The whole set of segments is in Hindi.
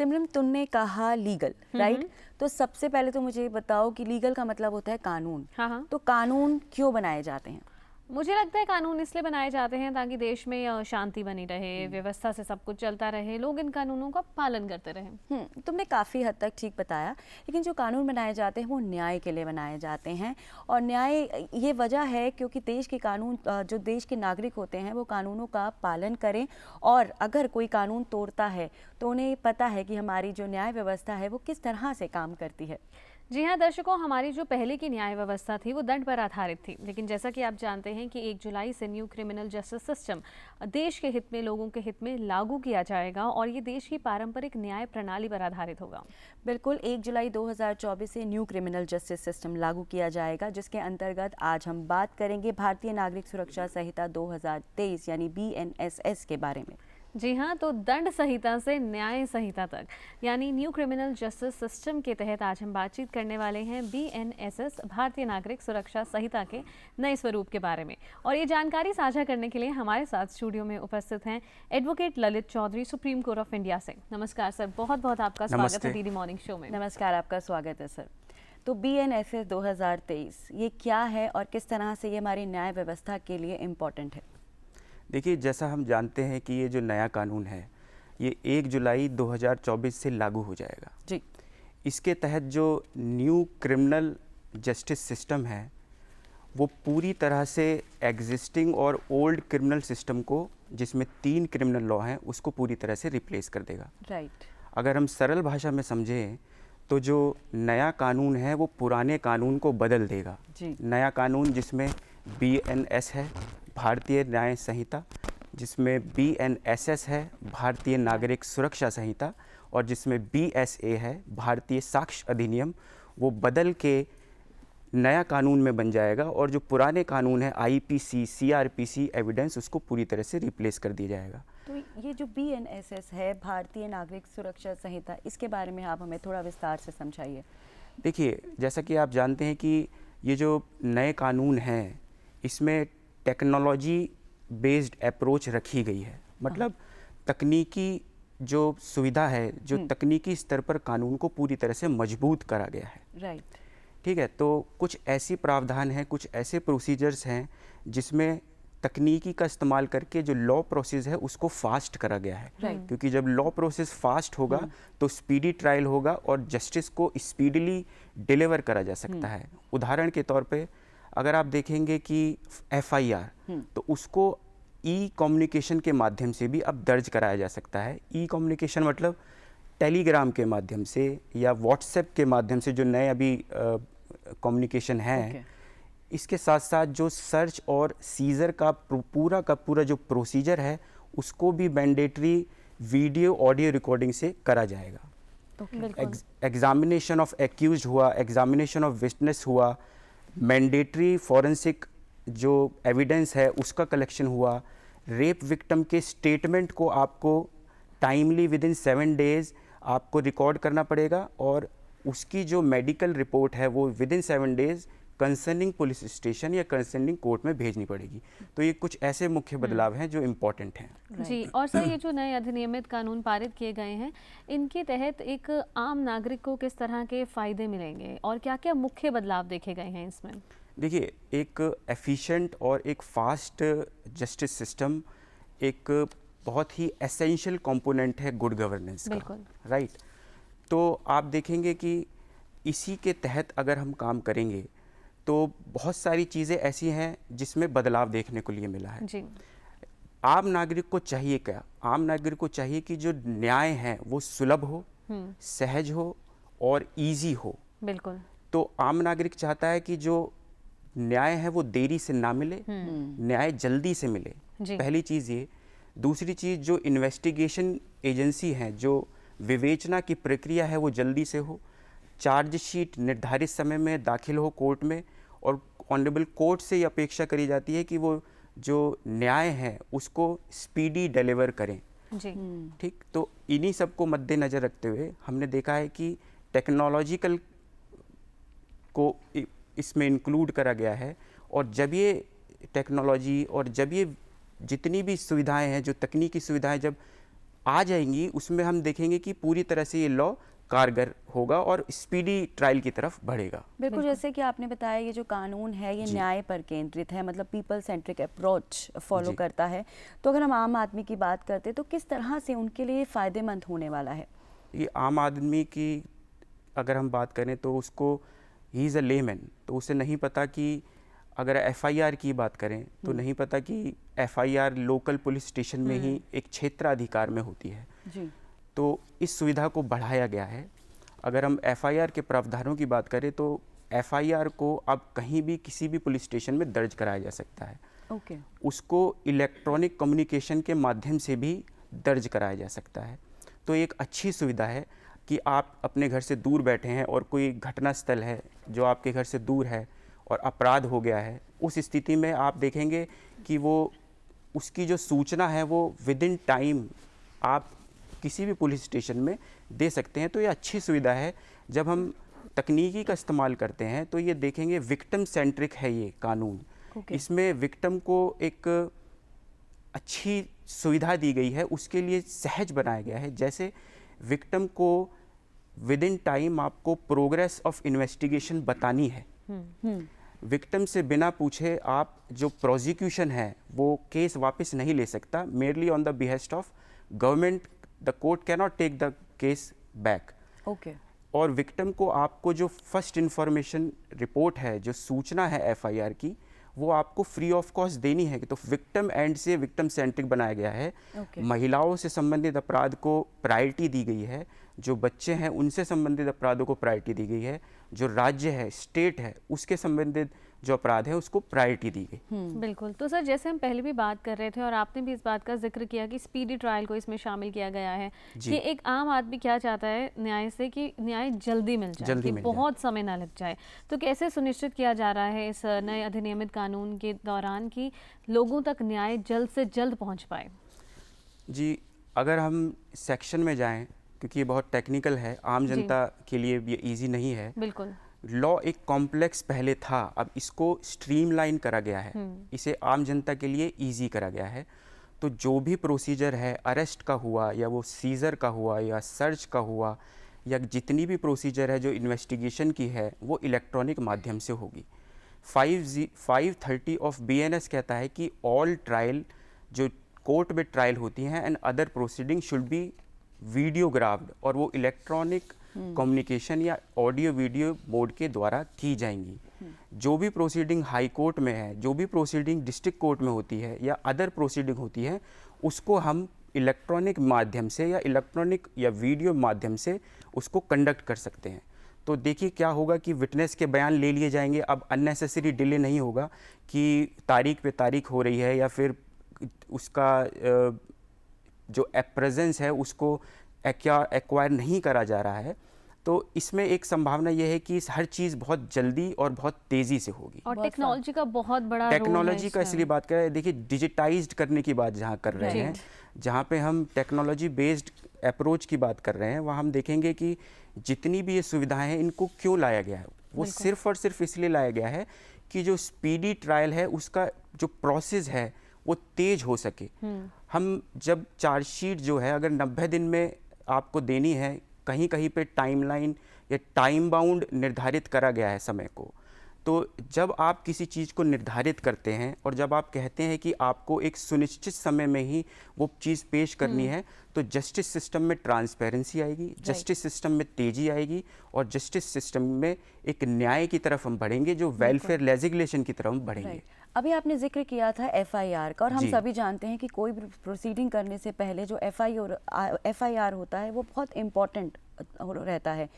सिमरन, तुमने कहा लीगल, राइट? तो सबसे पहले तो मुझे ये बताओ कि लीगल का मतलब होता है कानून। हाँ। तो कानून क्यों बनाए जाते हैं? मुझे लगता है कानून इसलिए बनाए जाते हैं ताकि देश में शांति बनी रहे, व्यवस्था से सब कुछ चलता रहे, लोग इन कानूनों का पालन करते रहें। तुमने काफ़ी हद तक ठीक बताया, लेकिन जो कानून बनाए जाते हैं वो न्याय के लिए बनाए जाते हैं। और न्याय ये वजह है क्योंकि देश के कानून, जो देश के नागरिक होते हैं वो कानूनों का पालन करें, और अगर कोई कानून तोड़ता है तो उन्हें पता है कि हमारी जो न्याय व्यवस्था है वो किस तरह से काम करती है। जी हाँ दर्शकों, हमारी जो पहले की न्याय व्यवस्था थी वो दंड पर आधारित थी, लेकिन जैसा कि आप जानते हैं कि 1 जुलाई से न्यू क्रिमिनल जस्टिस सिस्टम देश के हित में, लोगों के हित में लागू किया जाएगा और ये देश की पारंपरिक न्याय प्रणाली पर आधारित होगा। बिल्कुल, 1 जुलाई 2024 से न्यू क्रिमिनल जस्टिस सिस्टम लागू किया जाएगा, जिसके अंतर्गत आज हम बात करेंगे भारतीय नागरिक सुरक्षा संहिता 2023 यानी BNSS के बारे में। जी हाँ, तो दंड संहिता से न्याय संहिता तक यानी न्यू क्रिमिनल जस्टिस सिस्टम के तहत आज हम बातचीत करने वाले हैं BNSS भारतीय नागरिक सुरक्षा संहिता के नए स्वरूप के बारे में। और ये जानकारी साझा करने के लिए हमारे साथ स्टूडियो में उपस्थित हैं advocate Lalit Chaudhary, Supreme Court of India से। नमस्कार सर, बहुत बहुत आपका स्वागत है डीडी मॉर्निंग शो में। नमस्कार, आपका स्वागत है सर। तो BNSS 2023 ये क्या है और किस तरह से ये हमारी न्याय व्यवस्था के लिए इम्पोर्टेंट है? देखिए, जैसा हम जानते हैं कि ये जो नया कानून है ये 1 जुलाई 2024 से लागू हो जाएगा जी। इसके तहत जो न्यू क्रिमिनल जस्टिस सिस्टम है वो पूरी तरह से एग्जिस्टिंग और ओल्ड क्रिमिनल सिस्टम को, जिसमें 3 क्रिमिनल लॉ हैं, उसको पूरी तरह से रिप्लेस कर देगा। राइट। अगर हम सरल भाषा में समझें तो जो नया कानून है वो पुराने कानून को बदल देगा जी। नया कानून जिसमें BNS है, भारतीय न्याय संहिता, जिसमें BNSS है, भारतीय नागरिक सुरक्षा संहिता, और जिसमें BSA है, भारतीय साक्ष्य अधिनियम, वो बदल के नया कानून में बन जाएगा। और जो पुराने कानून है IPC, CRPC, एविडेंस, उसको पूरी तरह से रिप्लेस कर दिया जाएगा। तो ये जो BNSS है, भारतीय नागरिक सुरक्षा संहिता, इसके बारे में आप हमें थोड़ा विस्तार से समझाइए। देखिए, जैसा कि आप जानते हैं कि ये जो नए कानून हैं इसमें टेक्नोलॉजी बेस्ड अप्रोच रखी गई है। मतलब तकनीकी जो सुविधा है, जो तकनीकी स्तर पर कानून को पूरी तरह से मजबूत करा गया है। राइट। ठीक है, तो कुछ ऐसी प्रावधान हैं, कुछ ऐसे प्रोसीजर्स हैं जिसमें तकनीकी का इस्तेमाल करके जो लॉ प्रोसेस है उसको फास्ट करा गया है। क्योंकि जब लॉ प्रोसेस फास्ट होगा तो स्पीडी ट्रायल होगा और जस्टिस को स्पीडीली डिलीवर करा जा सकता है। उदाहरण के तौर पे अगर आप देखेंगे कि FIR, तो उसको कम्युनिकेशन के माध्यम से भी अब दर्ज कराया जा सकता है। कम्युनिकेशन मतलब टेलीग्राम के माध्यम से या व्हाट्सएप के माध्यम से, जो नए अभी कम्युनिकेशन है। इसके साथ साथ जो सर्च और सीजर का पूरा जो प्रोसीजर है उसको भी मैंडेटरी वीडियो ऑडियो रिकॉर्डिंग से करा जाएगा। एग्जामिनेशन ऑफ एक्यूज्ड हुआ, एग्जामिनेशन ऑफ विटनेस हुआ, मैंडेटरी फॉरेंसिक जो एविडेंस है उसका कलेक्शन हुआ, रेप विक्टिम के स्टेटमेंट को आपको टाइमली विदिन 7 डेज आपको रिकॉर्ड करना पड़ेगा और उसकी जो मेडिकल रिपोर्ट है वो within 7 days concerning police station या कंसर्निंग कोर्ट में भेजनी पड़ेगी। तो ये कुछ ऐसे मुख्य बदलाव हैं जो इम्पोर्टेंट हैं। जी, और सर ये जो नए अधिनियमित कानून पारित किए गए हैं, इनके तहत एक आम नागरिक को किस तरह के फ़ायदे मिलेंगे और क्या क्या मुख्य बदलाव देखे गए हैं इसमें? देखिए, एक एफिशिएंट और एक फास्ट जस्टिस सिस्टम एक बहुत ही एसेंशियल कंपोनेंट है गुड गवर्नेंस का, राइट? तो आप देखेंगे कि इसी के तहत अगर हम काम करेंगे तो बहुत सारी चीज़ें ऐसी हैं जिसमें बदलाव देखने को लिए मिला है। जी। आम नागरिक को चाहिए क्या? आम नागरिक को चाहिए कि जो न्याय है वो सुलभ हो, सहज हो और इजी हो। बिल्कुल। तो आम नागरिक चाहता है कि जो न्याय है वो देरी से ना मिले, न्याय जल्दी से मिले। पहली चीज़ ये। दूसरी चीज़, जो इन्वेस्टिगेशन एजेंसी है, जो विवेचना की प्रक्रिया है वो जल्दी से हो, चार्जशीट निर्धारित समय में दाखिल हो कोर्ट में, और ऑनरेबल कोर्ट से ये अपेक्षा करी जाती है कि वो जो न्याय है उसको स्पीडी डिलीवर करें। जी। ठीक, तो इन्हीं सब को मद्देनज़र रखते हुए हमने देखा है कि टेक्नोलॉजिकल को इसमें इंक्लूड करा गया है। और जब ये टेक्नोलॉजी और जब ये जितनी भी सुविधाएं हैं, जो तकनीकी सुविधाएं जब आ जाएंगी उसमें हम देखेंगे कि पूरी तरह से ये लॉ कारगर होगा और स्पीडी ट्रायल की तरफ बढ़ेगा। बिल्कुल, जैसे कि आपने बताया ये जो कानून है ये न्याय पर केंद्रित है, मतलब पीपल सेंट्रिक अप्रोच फॉलो करता है। तो अगर हम आम आदमी की बात करते हैं तो किस तरह से उनके लिए फ़ायदेमंद होने वाला है? ये आम आदमी की अगर हम बात करें तो उसको, ही इज़ अ लेमैन, तो उसे नहीं पता कि अगर एफआईआर की बात करें तो नहीं पता कि एफआईआर लोकल पुलिस स्टेशन में ही एक क्षेत्राधिकार में होती है जी। तो इस सुविधा को बढ़ाया गया है। अगर हम एफआईआर के प्रावधानों की बात करें तो एफआईआर को अब कहीं भी किसी भी पुलिस स्टेशन में दर्ज कराया जा सकता है। ओके। उसको इलेक्ट्रॉनिक कम्युनिकेशन के माध्यम से भी दर्ज कराया जा सकता है। तो एक अच्छी सुविधा है कि आप अपने घर से दूर बैठे हैं और कोई घटना स्थल है जो आपके घर से दूर है और अपराध हो गया है, उस स्थिति में आप देखेंगे कि वो उसकी जो सूचना है वो विद इन टाइम आप किसी भी पुलिस स्टेशन में दे सकते हैं। तो ये अच्छी सुविधा है। जब हम तकनीकी का इस्तेमाल करते हैं तो ये देखेंगे विक्टिम सेंट्रिक है ये कानून। इसमें विक्टिम को एक अच्छी सुविधा दी गई है, उसके लिए सहज बनाया गया है। जैसे विक्टिम को विद इन टाइम आपको प्रोग्रेस ऑफ इन्वेस्टिगेशन बतानी है। विक्टिम से बिना पूछे आप जो प्रोसिक्यूशन है वो केस वापस नहीं ले सकता। Merely on the behest of government the court cannot take the case back. Okay. और विक्टिम को आपको जो फर्स्ट इंफॉर्मेशन रिपोर्ट है, जो सूचना है एफआईआर की, वो आपको फ्री ऑफ कॉस्ट देनी है। तो विक्टिम एंड से विक्टिम सेंट्रिक बनाया गया है। महिलाओं से संबंधित अपराध को प्रायोरिटी दी गई है, जो बच्चे हैं उनसे संबंधित अपराधों को प्रायोरिटी दी गई है, जो राज्य है, स्टेट है, उसके संबंधित जो अपराध है उसको प्रायोरिटी दी गई। बिल्कुल। तो सर जैसे हम पहले भी बात कर रहे थे और आपने भी इस बात का जिक्र किया कि स्पीडी ट्रायल को इसमें शामिल किया गया है कि एक आम आदमी क्या चाहता है न्याय से कि न्याय जल्दी मिल जाए, कि बहुत समय ना लग जाए। तो कैसे सुनिश्चित किया जा रहा है इस नए अधिनियमित कानून के दौरान कि लोगों तक न्याय जल्द से जल्द पहुँच पाए? जी, अगर हम सेक्शन में जाएं, क्योंकि ये बहुत टेक्निकल है, आम जनता के लिए ये ईजी नहीं है। बिल्कुल। लॉ एक कॉम्प्लेक्स पहले था, अब इसको स्ट्रीमलाइन करा गया है, इसे आम जनता के लिए इजी करा गया है। तो जो भी प्रोसीजर है, अरेस्ट का हुआ या वो सीजर का हुआ या सर्च का हुआ या जितनी भी प्रोसीजर है जो इन्वेस्टिगेशन की है, वो इलेक्ट्रॉनिक माध्यम से होगी। 530 ऑफ BNS कहता है कि ऑल ट्रायल जो कोर्ट में ट्रायल होती हैं and other proceeding should be videographed, और वो इलेक्ट्रॉनिक कम्युनिकेशन या ऑडियो वीडियो मोड के द्वारा की जाएंगी। जो भी प्रोसीडिंग हाई कोर्ट में है, जो भी प्रोसीडिंग डिस्ट्रिक्ट कोर्ट में होती है या अदर प्रोसीडिंग होती है, उसको हम इलेक्ट्रॉनिक माध्यम से या इलेक्ट्रॉनिक या वीडियो माध्यम से उसको कंडक्ट कर सकते हैं। तो देखिए क्या होगा कि विटनेस के बयान ले लिए जाएंगे। अब अननेसेसरी डिले नहीं होगा कि तारीख पे तारीख हो रही है या फिर उसका जो प्रेजेंस है उसको एक्वायर नहीं करा जा रहा है। तो इसमें एक संभावना यह है कि हर चीज़ बहुत जल्दी और बहुत तेज़ी से होगी। और टेक्नोलॉजी का बहुत बड़ा रोल है टेक्नोलॉजी का इसलिए बात कर रहे हैं, देखिए डिजिटाइज्ड करने की बात जहाँ कर रहे हैं, जहाँ पे हम टेक्नोलॉजी बेस्ड अप्रोच की बात कर रहे हैं, वहाँ हम देखेंगे कि जितनी भी ये सुविधाएं हैं इनको क्यों लाया गया है। वो सिर्फ और सिर्फ इसलिए लाया गया है कि जो स्पीडी ट्रायल है उसका जो प्रोसेस है वो तेज हो सके। हम जब चार्जशीट जो है अगर 90 दिन में आपको देनी है, कहीं कहीं पे टाइमलाइन या टाइम बाउंड निर्धारित करा गया है समय को। तो जब आप किसी चीज़ को निर्धारित करते हैं और जब आप कहते हैं कि आपको एक सुनिश्चित समय में ही वो चीज़ पेश करनी है, तो जस्टिस सिस्टम में ट्रांसपेरेंसी आएगी, जस्टिस सिस्टम में तेज़ी आएगी और जस्टिस सिस्टम में एक न्याय की तरफ हम बढ़ेंगे, जो वेलफेयर लेजिस्लेशन की तरफ हम बढ़ेंगे। अभी आपने जिक्र किया था एफआईआर का, और हम सभी जानते हैं कि कोई भी प्रोसीडिंग करने से पहले जो एफआईआर होता है वो बहुत इम्पोर्टेंट रहता है।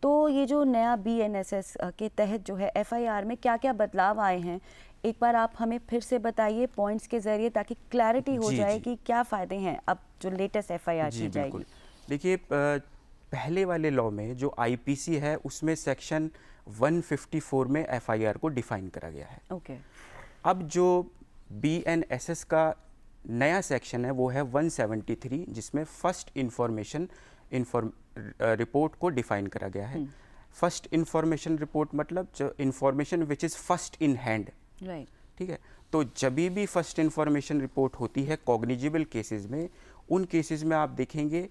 तो ये जो नया BNSS के तहत जो है एफआईआर में क्या क्या बदलाव आए हैं, एक बार आप हमें फिर से बताइए पॉइंट्स के जरिए, ताकि क्लैरिटी हो जाए कि क्या फ़ायदे हैं अब जो लेटेस्ट एफआईआर की जाएगी। देखिए, पहले वाले लॉ में जो IPC है उसमें सेक्शन 154 में एफआईआर को डिफाइन करा गया है। ओके। अब जो BNSS का नया सेक्शन है वो है 173, जिसमें फर्स्ट इंफॉर्मेशन रिपोर्ट को डिफाइन करा गया है। फर्स्ट इंफॉर्मेशन रिपोर्ट मतलब जो information which is first in hand, right, ठीक है। तो जब भी फर्स्ट इंफॉर्मेशन रिपोर्ट होती है कॉग्निजिबल केसेस में, उन केसेस में आप देखेंगे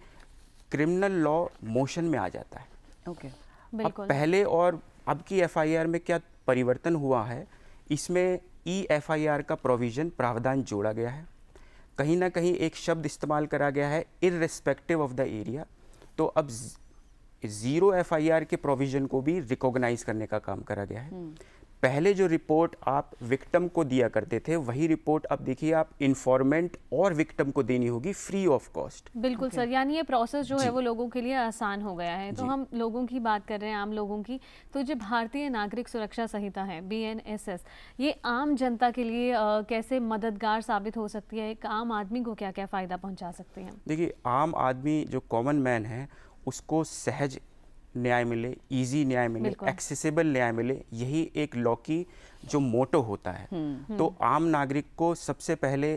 क्रिमिनल लॉ मोशन में आ जाता है। ओके। अब बिल्कुल। पहले और अब की एफआईआर में क्या परिवर्तन हुआ है, इसमें ई एफआईआर का प्रोविज़न प्रावधान जोड़ा गया है। कहीं ना कहीं एक शब्द इस्तेमाल करा गया है, इररिस्पेक्टिव ऑफ द एरिया। तो अब ज़ीरो एफआईआर के प्रोविज़न को भी रिकॉग्नाइज करने का काम करा गया है। पहले जो रिपोर्ट आप विक्टिम को दिया करते थे, वही रिपोर्ट अब देखिए आप इन्फॉर्मेंट और विक्टिम को देनी होगी फ्री ऑफ कॉस्ट। बिल्कुल सर, यानी ये प्रोसेस जो है जी। वो लोगों के लिए आसान हो गया है। तो जी। हम लोगों की बात कर रहे हैं, आम लोगों की, तो जो भारतीय नागरिक सुरक्षा संहिता है BNSS, ये आम जनता के लिए कैसे मददगार साबित हो सकती है? एक आम आदमी को क्या क्या फ़ायदा पहुंचा सकती है? देखिए, आम आदमी जो कॉमन मैन है उसको सहज न्याय मिले, इजी न्याय मिले, बिल्कुल। एक्सेसिबल न्याय मिले, यही एक लॉ की जो मोटो होता है। तो आम नागरिक को सबसे पहले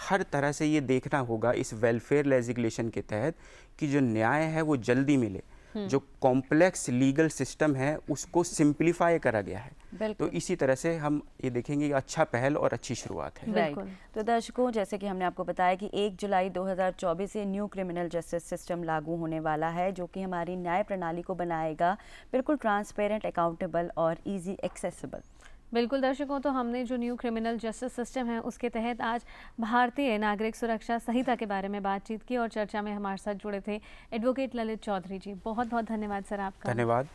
हर तरह से ये देखना होगा इस वेलफेयर लेजिस्लेशन के तहत कि जो न्याय है वो जल्दी मिले। जो कॉम्प्लेक्स लीगल सिस्टम है उसको सिंप्लीफाई करा गया है। तो बिल्कुल। इसी तरह से हम ये देखेंगे कि अच्छा पहल और अच्छी शुरुआत है। राइट। बिल्कुल। तो दर्शकों, जैसे कि हमने आपको बताया कि 1 जुलाई 2024 से न्यू क्रिमिनल जस्टिस सिस्टम लागू होने वाला है, जो कि हमारी न्याय प्रणाली को बनाएगा बिल्कुल ट्रांसपेरेंट, अकाउंटेबल और इजी एक्सेसिबल। बिल्कुल दर्शकों, तो हमने जो न्यू क्रिमिनल जस्टिस सिस्टम है उसके तहत आज भारतीय नागरिक सुरक्षा संहिता के बारे में बातचीत की और चर्चा में हमारे साथ जुड़े थे एडवोकेट ललित चौधरी जी। बहुत बहुत धन्यवाद सर आपका। धन्यवाद।